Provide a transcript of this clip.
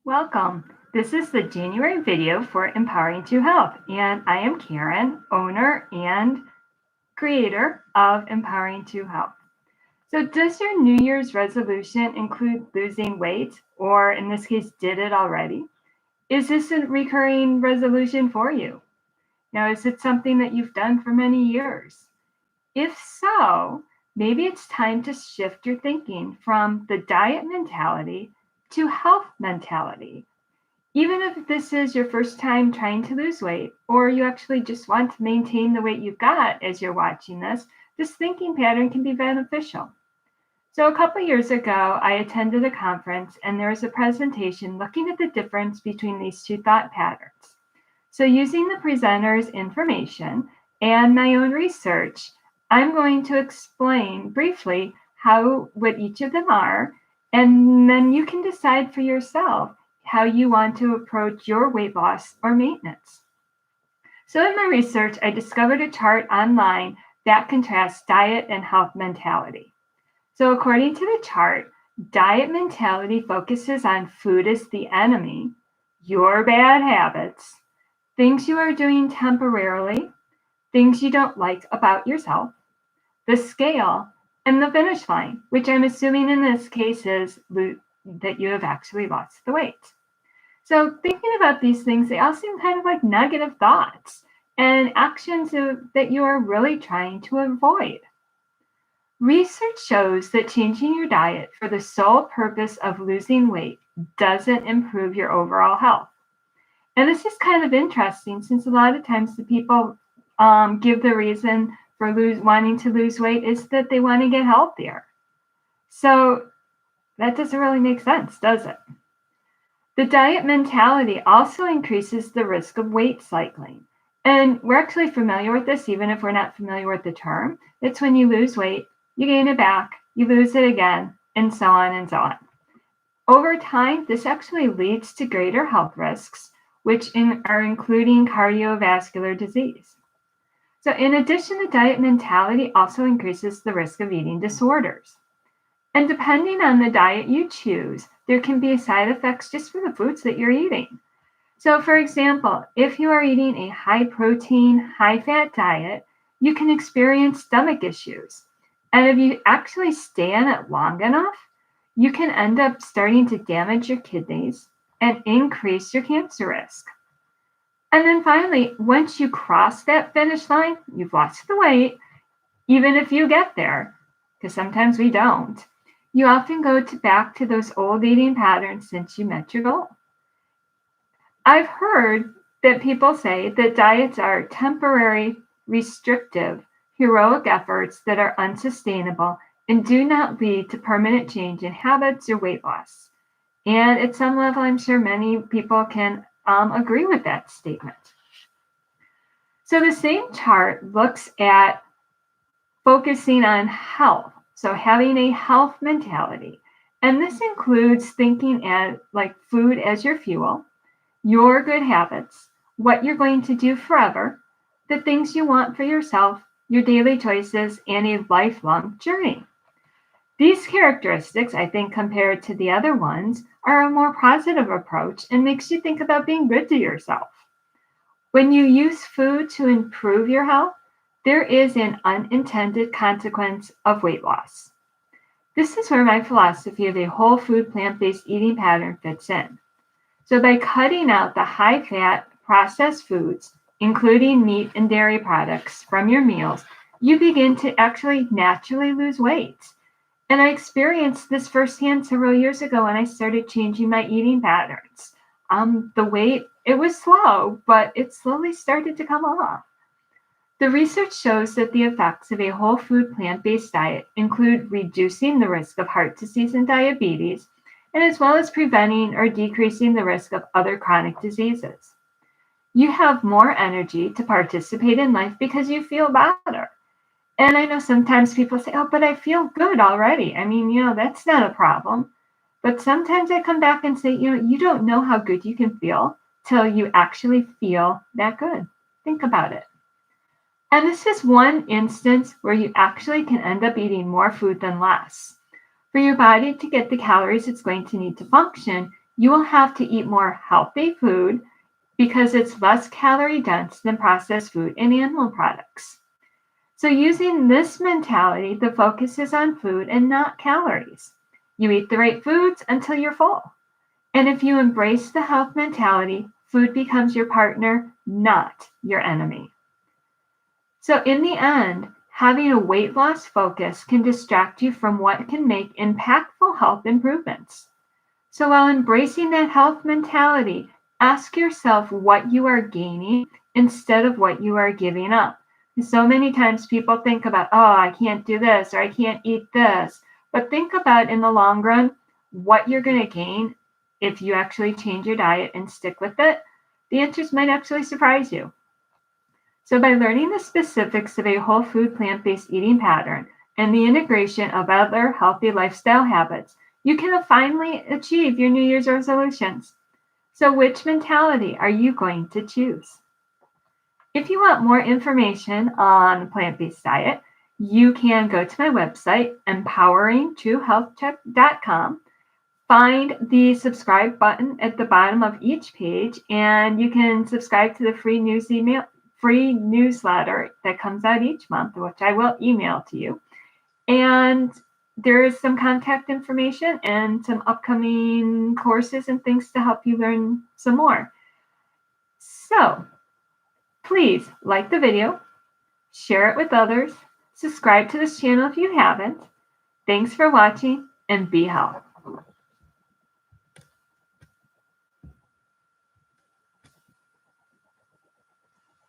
Welcome. This is the January video for Empowering to Health, and I am Karen, owner and creator of Empowering to Health. So, does your New Year's resolution include losing weight, or in this case, did it already? Is this a recurring resolution for you? Now, is it something that you've done for many years? If so, maybe it's time to shift your thinking from the diet mentality to health mentality. Even if this is your first time trying to lose weight, or you actually just want to maintain the weight you've got as you're watching this thinking pattern can be beneficial. So, a couple years ago, I attended a conference and there was a presentation looking at the difference between these two thought patterns. So, using the presenter's information and my own research, I'm going to explain briefly what each of them are, and then you can decide for yourself how you want to approach your weight loss or maintenance. So in my research, I discovered a chart online that contrasts diet and health mentality. So according to the chart, diet mentality focuses on food as the enemy, your bad habits, things you are doing temporarily, things you don't like about yourself, the scale, and the finish line, which I'm assuming in this case is that you have actually lost the weight. So thinking about these things, they all seem kind of like negative thoughts and actions that you are really trying to avoid. Research shows that changing your diet for the sole purpose of losing weight doesn't improve your overall health. And this is kind of interesting since a lot of times the people give the reason for wanting to lose weight is that they want to get healthier. So that doesn't really make sense, does it? The diet mentality also increases the risk of weight cycling. And we're actually familiar with this, even if we're not familiar with the term. It's when you lose weight, you gain it back, you lose it again, and so on and so on. Over time, this actually leads to greater health risks, which are including cardiovascular disease. So in addition, the diet mentality also increases the risk of eating disorders. And depending on the diet you choose, there can be side effects just for the foods that you're eating. So for example, if you are eating a high protein, high fat diet, you can experience stomach issues. And if you actually stay on it long enough, you can end up starting to damage your kidneys and increase your cancer risk. And then finally, once you cross that finish line, you've lost the weight, even if you get there, because sometimes we don't, you often go back to those old eating patterns since you met your goal. I've heard that people say that diets are temporary, restrictive, heroic efforts that are unsustainable and do not lead to permanent change in habits or weight loss. And at some level, I'm sure many people can agree with that statement. So the same chart looks at focusing on health. So having a health mentality. And this includes thinking like food as your fuel, your good habits, what you're going to do forever, the things you want for yourself, your daily choices, and a lifelong journey. These characteristics, I think, compared to the other ones, are a more positive approach and makes you think about being good to yourself. When you use food to improve your health, there is an unintended consequence of weight loss. This is where my philosophy of a whole food plant-based eating pattern fits in. So by cutting out the high-fat processed foods, including meat and dairy products from your meals, you begin to actually naturally lose weight. And I experienced this firsthand several years ago when I started changing my eating patterns. The weight, it was slow, but it slowly started to come off. The research shows that the effects of a whole food plant-based diet include reducing the risk of heart disease and diabetes, and as well as preventing or decreasing the risk of other chronic diseases. You have more energy to participate in life because you feel better. And I know sometimes people say, oh, but I feel good already. I mean, that's not a problem. But sometimes I come back and say, you don't know how good you can feel till you actually feel that good. Think about it. And this is one instance where you actually can end up eating more food than less. For your body to get the calories it's going to need to function, you will have to eat more healthy food because it's less calorie dense than processed food and animal products. So, using this mentality, the focus is on food and not calories. You eat the right foods until you're full. And if you embrace the health mentality, food becomes your partner, not your enemy. So, in the end, having a weight loss focus can distract you from what can make impactful health improvements. So, while embracing that health mentality, ask yourself what you are gaining instead of what you are giving up. So many times people think about, oh, I can't do this or I can't eat this. But think about in the long run what you're going to gain if you actually change your diet and stick with it. The answers might actually surprise you. So, by learning the specifics of a whole food plant based eating pattern and the integration of other healthy lifestyle habits, you can finally achieve your New Year's resolutions. So, which mentality are you going to choose? If you want more information on the plant-based diet, you can go to my website, empoweringtruehealthtech.com, find the subscribe button at the bottom of each page, and you can subscribe to the free newsletter that comes out each month, which I will email to you. And there is some contact information and some upcoming courses and things to help you learn some more. So, please like the video, share it with others, subscribe to this channel if you haven't. Thanks for watching and be healthy.